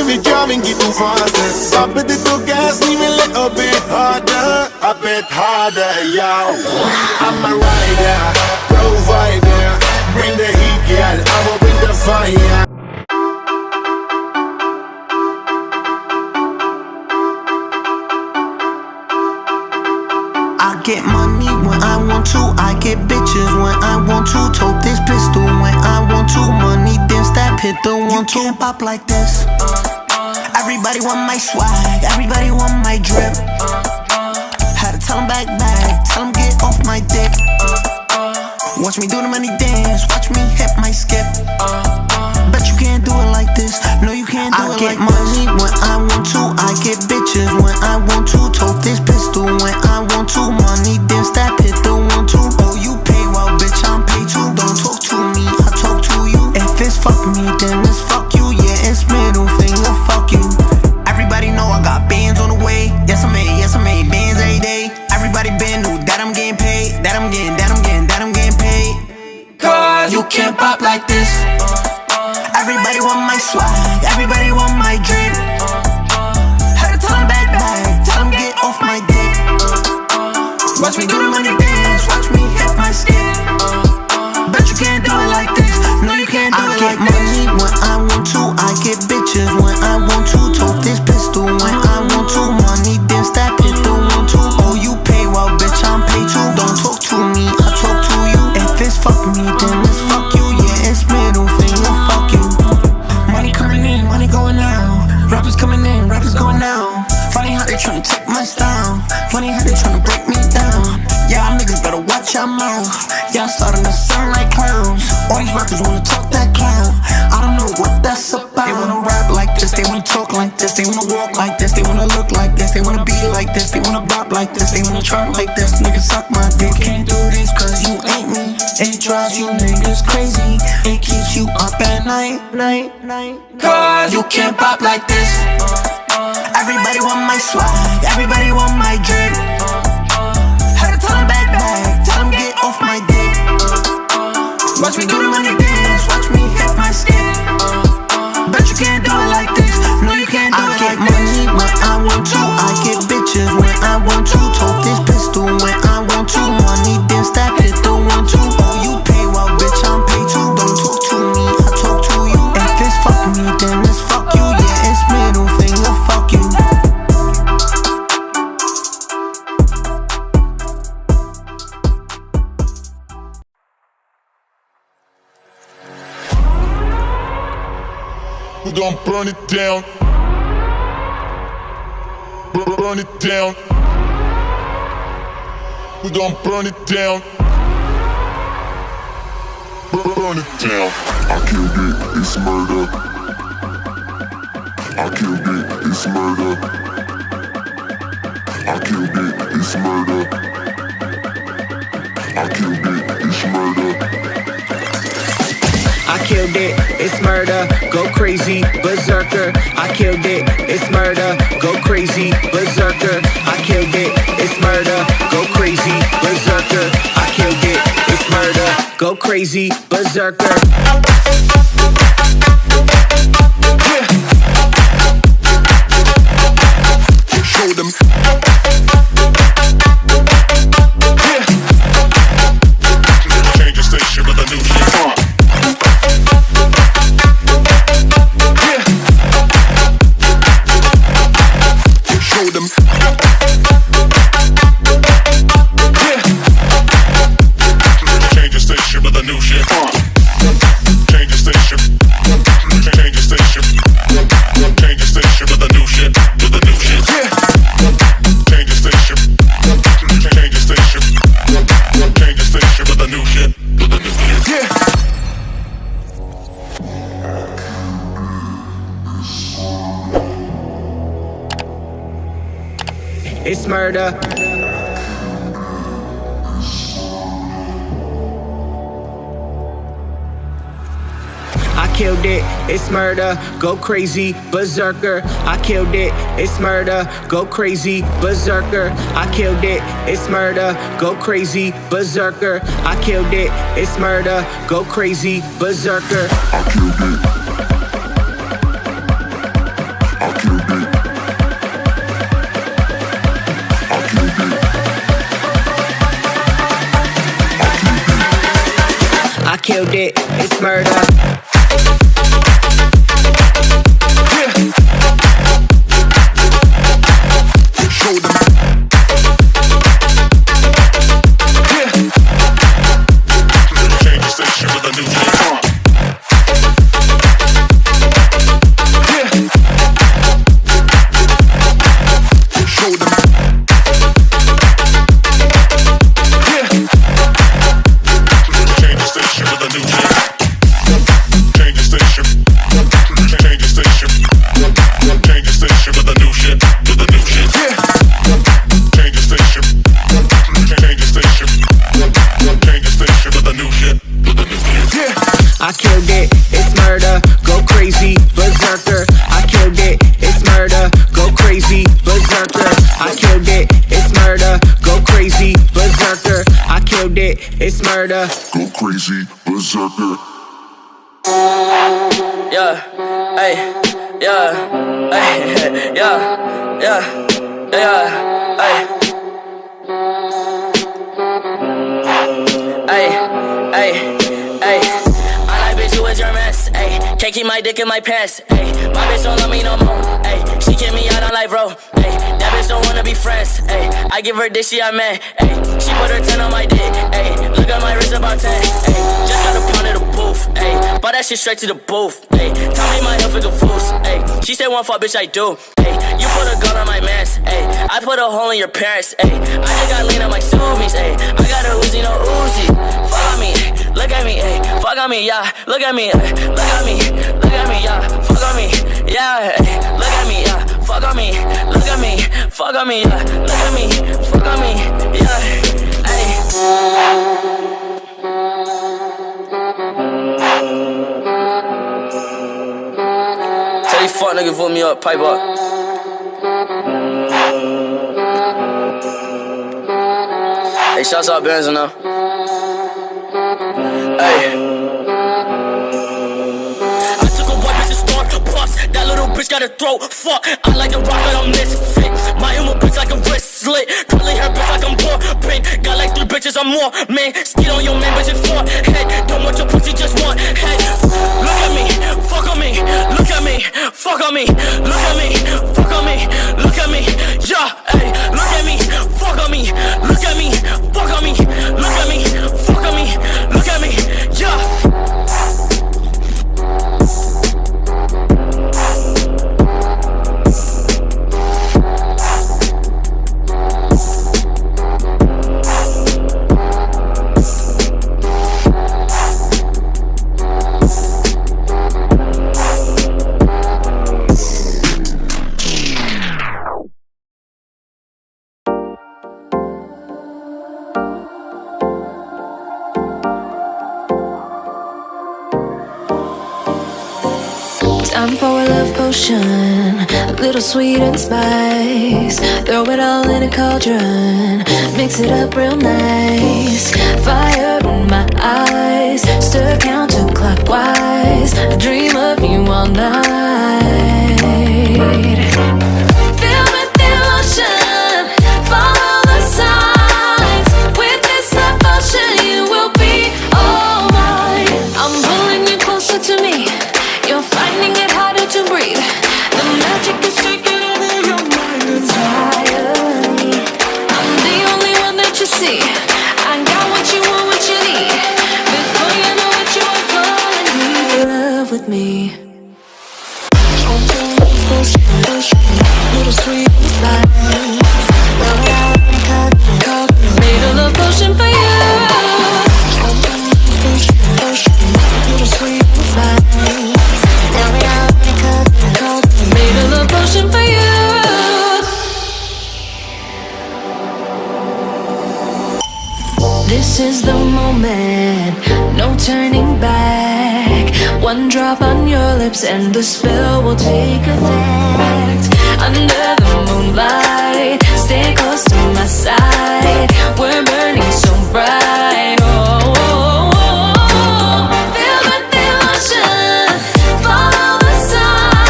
baby, driving get too faster. Stop it, little gas, leave me a little bit harder. A bit harder, yo. I'm a rider, provider. Bring the heat, girl, I will bring the fire. I get money when I want to, I get bitches when I want to. Tote this pistol when I want to. Money dance that pit, don't want to. You can't pop like this. Everybody want my swag, everybody want my drip. Had to tell them back, tell them get off my dick. Watch me do the money dance, watch me hit my skip. Bet you can't do it like this, no you can't do it like this. I get money when I want to, I get bitches when I want to. Tote this pistol when I want to. Money dance that pit, don't want to. Oh you pay well, bitch I'm paid too. Don't talk to me, I talk to you. If it's fuck me, then it's fuck you. Yeah, it's middle finger, fuck you. Everybody know I got bands on the way. Yes I made bands every day. Everybody been knew that I'm getting paid. That I'm getting paid. Cause you can't pop like this. Everybody want my swag, everybody want my drip. Had to tell them back, tell them get off my dick. Watch me do the money dance, watch me hit my skip. Bet you can't do it like this, no you can't do it like this. I get money when I want to, I get bitches when I want to. Tote this pistol when I want to. Money dance that pit, don't want to. Oh you pay well, bitch I'm paid too. Don't talk to me, I talk to you. If it's fuck me, then it's fuck you. Yeah, it's middle finger, fuck you. Money coming in, money going out. Rappers coming in, rappers going out. Funny how they tryna take my style. Funny how they tryna break me down. Y'all niggas better watch your mouth. Y'all starting to sound like clowns. All these rappers wanna talk that clown. I don't know what that's about. They wanna rap like this, they wanna talk like this. They wanna walk like this, they wanna look like this. They wanna be like this, they wanna bop like this. They wanna try like this, niggas suck my dick. Can't do this cause you ain't me. It drives you niggas crazy. It keeps you up at night. Cause you can't pop like this. Everybody want my swag, everybody want my drip. Had to tell them back, tell them get off my dick. Watch me do the money dance, watch me hit my skip. Bet you can't do it like this, no you can't do it like this. I get money when I want to, I get bitches when I want to. Tote this pistol when I want to. Money dance that pit, don't want to. Oh you pay well, bitch I'm paid too. Don't talk to me, I talk to you. If it's fuck me, then it's fuck you. Yeah, it's middle finger, fuck you. We gon' burn it down. Burn it down. We gon' burn it down. Burn it down. I killed it, it's murder. I killed it, it's murder. I killed it, it's murder. I killed it, it's murder. I killed it, it's murder, go crazy, berserker. I killed it, it's murder, go crazy, berserker. I killed it, it's murder, go crazy, berserker. I killed it, it's murder, go crazy, berserker. Show them. Change the station with a new shit. Show them. Change the station with a new shit. Change the station. Change the station. Change the station with a new shit. With a new shit. Change the station. Change the station. Change the station with a new shit. With a new shit. Yeah. It's murder. I killed it, it's murder, go crazy, berserker. I killed it, it's murder, go crazy, berserker. I killed it, it's murder, go crazy, berserker. I killed it, it's murder, go crazy, berserker. I killed it. killed it, it's murder. Show them. Change the station with a new shit. Show them. Change the station with a new shit. Change the station. Change the station. Change the station with a new shit. With a new shit. Change the station. Change the station. Change the station with a new shit. With a new shit. I killed it, it's murder, go crazy, berserker. I killed it, it's murder, go crazy, berserker. I killed it, it's murder, go crazy, berserker. I killed it, it's murder. Go crazy, berserker. Yeah, ay, yeah, ay, yeah, yeah, yeah, ay, ay, ay. I like bitch who is your mess, ay. Can't keep my dick in my pants, ay. My bitch don't love me no more, ay. She kick me out on life, bro, ay. That bitch don't wanna be friends, ay. I give her dick, she a man, ay. She put her 10 on my dick, ay. Look at my wrist about 10, ay. Just got a pound of the booth, ayy. Bought that shit straight to the booth, ayy. Tell me my health is a fool's, ayy. She said one fuck, bitch, I do, ayy. You put a gun on my mans, ayy. I put a hole in your parents, ayy. I just got lean on my Subies, ayy. I got a Uzi, no Uzi. Fuck on me, look at me, ayy. Fuck on me, yeah. Look at me, look at me, look at me, yeah. Fuck on me, yeah. Ay. Look at me, yeah. Fuck on me, look at me, fuck on me, yeah. Look at me, fuck on me, yeah. Ayy. Tell you fuck nigga, vote me up, pipe up. Hey, shouts out Benzo now. Hey. I took a white bitch to star plus. That little bitch got a throat. Fuck, I like to rock, but I'm misfit. My emo bitch like a wrist slit. Curly hair bitch like I'm born. Got like 3 bitches or more. Man, skid on your man, bitch, it's for head. Don't want your pussy, just want head. Look at me, fuck on me. Look at me, fuck on me. Look at me, fuck on me. Look at me, yeah, hey. Look at me, fuck on me. Look at me, fuck on me. Look at me, fuck on me. Look at me, yeah. Time for a love potion, a little sweet and spice. Throw it all in a cauldron, mix it up real nice. Fire in my eyes, stir counterclockwise. I dream of you all night. Filled with devotion, follow the signs. With this devotion, you will be all mine. I'm pulling you closer to me. You're finding it harder to breathe. The magic is taking over your mind entirely. I'm the only one that you see. I got what you want, what you need. Before you know it, you are falling deep in love with me. Little sweet spice. Made a love potion for you. Little sweet spice. Made a love potion for you. This is the moment, no turning back. One drop on your lips and the spell will take effect. Under the moonlight, stay close to my side. We're